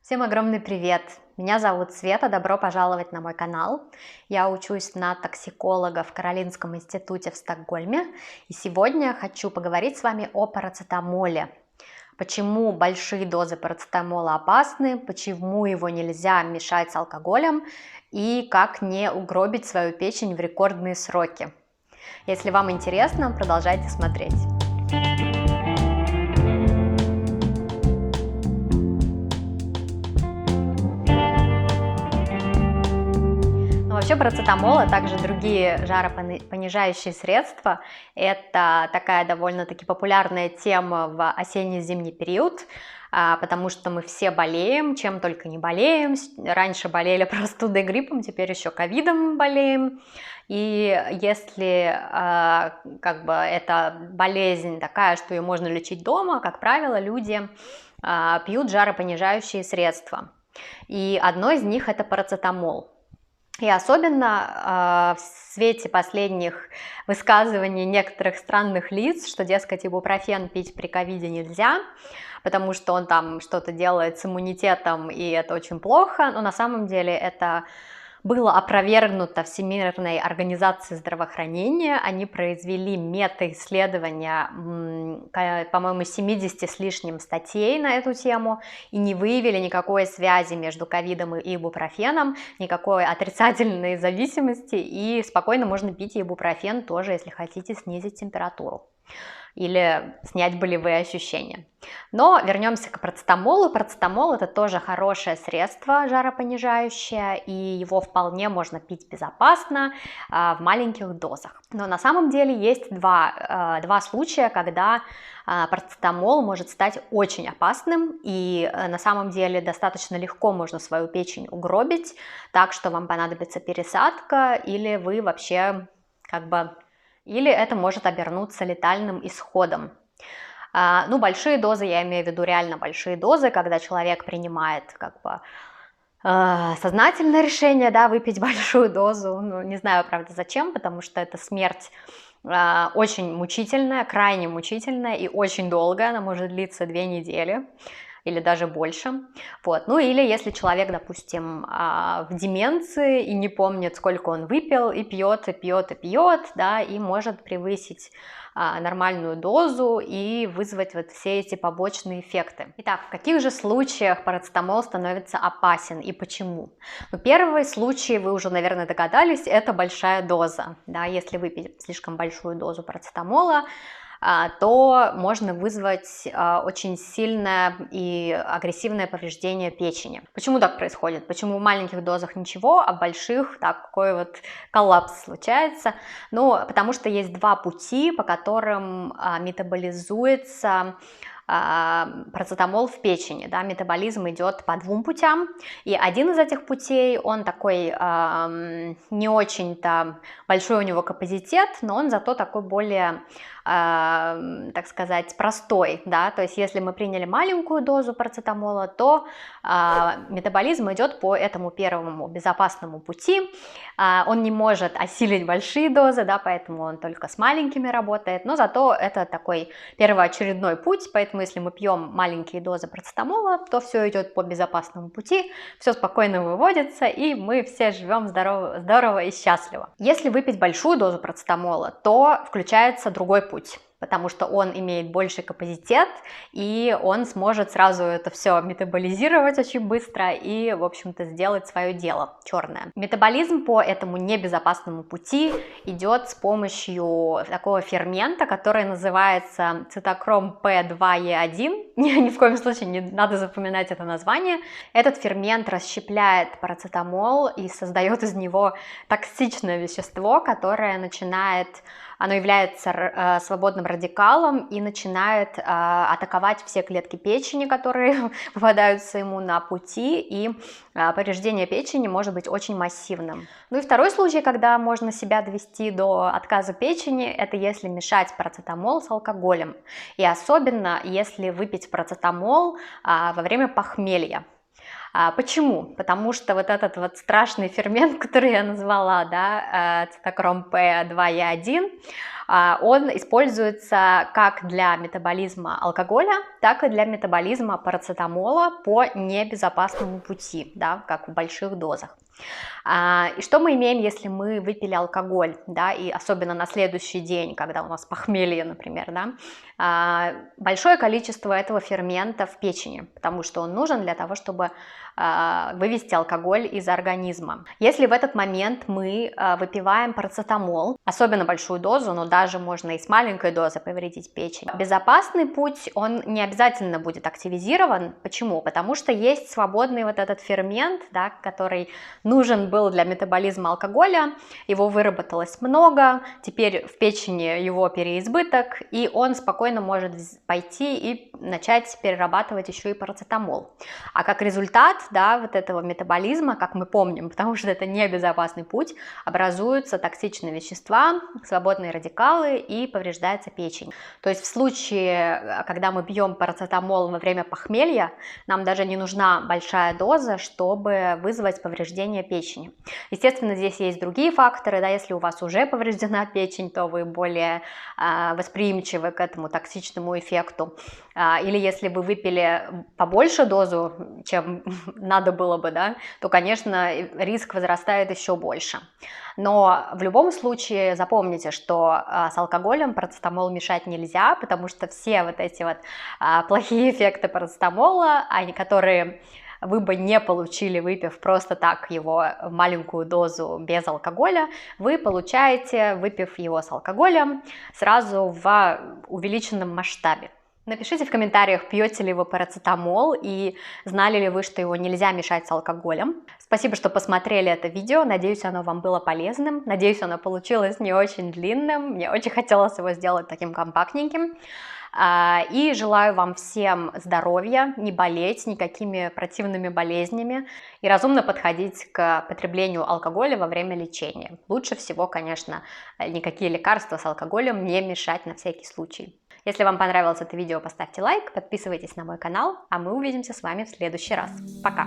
Всем огромный привет! Меня зовут Света, добро пожаловать на мой канал. Я учусь на токсиколога в Каролинском институте в Стокгольме, и сегодня хочу поговорить с вами о парацетамоле. Почему большие дозы парацетамола опасны, почему его нельзя мешать с алкоголем и как не угробить свою печень в рекордные сроки. Если вам интересно, продолжайте смотреть. Вообще парацетамол, а также другие жаропонижающие средства – это такая довольно-таки популярная тема в осенне-зимний период, потому что мы все болеем, чем только не болеем. Раньше болели простудой, гриппом, теперь еще ковидом болеем. И если эта болезнь такая, что ее можно лечить дома, как правило, люди пьют жаропонижающие средства. И одно из них – это парацетамол. И особенно в свете последних высказываний некоторых странных лиц, что, дескать, ибупрофен пить при ковиде нельзя, потому что он там что-то делает с иммунитетом, и это очень плохо, но на самом деле это было опровергнуто Всемирной организацией здравоохранения. Они произвели мета-исследования, по-моему, 70 с лишним статей на эту тему и не выявили никакой связи между ковидом и ибупрофеном, никакой отрицательной зависимости, и спокойно можно пить ибупрофен тоже, если хотите снизить температуру или снять болевые ощущения. Но вернемся к парацетамолу. Парацетамол – это тоже хорошее средство жаропонижающее, и его вполне можно пить безопасно в маленьких дозах. Но на самом деле есть два случая, когда парацетамол может стать очень опасным, и на самом деле достаточно легко можно свою печень угробить, так что вам понадобится пересадка, или вы вообще или это может обернуться летальным исходом. Большие дозы, я имею в виду реально большие дозы, когда человек принимает сознательное решение, выпить большую дозу. Не знаю, правда, зачем, потому что это смерть очень мучительная, крайне мучительная и очень долгая, она может длиться 2 недели или даже больше. Или если человек, допустим, в деменции и не помнит, сколько он выпил, и пьет, и пьет, и пьет, и может превысить нормальную дозу и вызвать все эти побочные эффекты. Итак, в каких же случаях парацетамол становится опасен и почему? Первый случай, вы уже, наверное, догадались, это большая доза. Если выпить слишком большую дозу парацетамола, то можно вызвать очень сильное и агрессивное повреждение печени. Почему так происходит? Почему в маленьких дозах ничего, а в больших такой коллапс случается? Потому что есть 2 пути, по которым метаболизуется парацетамол в печени. Метаболизм идет по 2 путям, и один из этих путей, он такой не очень-то большой у него капацитет, но он зато такой более, так сказать, простой. То есть если мы приняли маленькую дозу парацетамола, то метаболизм идет по этому первому безопасному пути. Он не может осилить большие дозы, поэтому он только с маленькими работает, но зато это такой первоочередной путь, поэтому если мы пьем маленькие дозы парацетамола, то все идет по безопасному пути, все спокойно выводится, и мы все живем здорово и счастливо. Если выпить большую дозу парацетамола, то включается другой путь, потому что он имеет больший капацитет, и он сможет сразу это все метаболизировать очень быстро и, в общем-то, сделать свое дело черное. Метаболизм по этому небезопасному пути идет с помощью такого фермента, который называется цитохром P2E1. Ни в коем случае не надо запоминать это название. Этот фермент расщепляет парацетамол и создает из него токсичное вещество, которое оно является свободным радикалом и начинает атаковать все клетки печени, которые попадаются ему на пути, и повреждение печени может быть очень массивным. И второй случай, когда можно себя довести до отказа печени, это если мешать парацетамол с алкоголем, и особенно если выпить парацетамол во время похмелья. Почему? Потому что этот страшный фермент, который я назвала, цитохром P2E1, Он используется как для метаболизма алкоголя, так и для метаболизма парацетамола по небезопасному пути, да, как в больших дозах. И что мы имеем, если мы выпили алкоголь, да, и особенно на следующий день, когда у нас похмелье, например, да, большое количество этого фермента в печени, потому что он нужен для того, чтобы вывести алкоголь из организма. Если в этот момент мы выпиваем парацетамол, особенно большую дозу, но даже можно и с маленькой дозы повредить печень, безопасный путь, он не обязательно будет активизирован. Почему? Потому что есть свободный вот этот фермент, да, который нужен был для метаболизма алкоголя, его выработалось много, теперь в печени его переизбыток, и он спокойно может пойти и начать перерабатывать еще и парацетамол. А как результат, да, вот этого метаболизма, как мы помним, потому что это небезопасный путь, образуются токсичные вещества, свободные радикалы и повреждается печень. То есть в случае, когда мы пьем парацетамол во время похмелья, нам даже не нужна большая доза, чтобы вызвать повреждение печени. Естественно, здесь есть другие факторы, да, если у вас уже повреждена печень, то вы более восприимчивы к этому токсичному эффекту. Или если вы выпили побольше дозу, чем надо было бы, да, то, конечно, риск возрастает еще больше. Но в любом случае запомните, что с алкоголем парацетамол мешать нельзя, потому что все вот эти вот плохие эффекты парацетамола, которые вы бы не получили, выпив просто так его в маленькую дозу без алкоголя, вы получаете, выпив его с алкоголем, сразу в увеличенном масштабе. Напишите в комментариях, пьете ли вы парацетамол и знали ли вы, что его нельзя мешать с алкоголем. Спасибо, что посмотрели это видео, надеюсь, оно вам было полезным, надеюсь, оно получилось не очень длинным, мне очень хотелось его сделать таким компактненьким. И желаю вам всем здоровья, не болеть никакими противными болезнями и разумно подходить к потреблению алкоголя во время лечения. Лучше всего, конечно, никакие лекарства с алкоголем не мешать на всякий случай. Если вам понравилось это видео, поставьте лайк, подписывайтесь на мой канал, а мы увидимся с вами в следующий раз. Пока!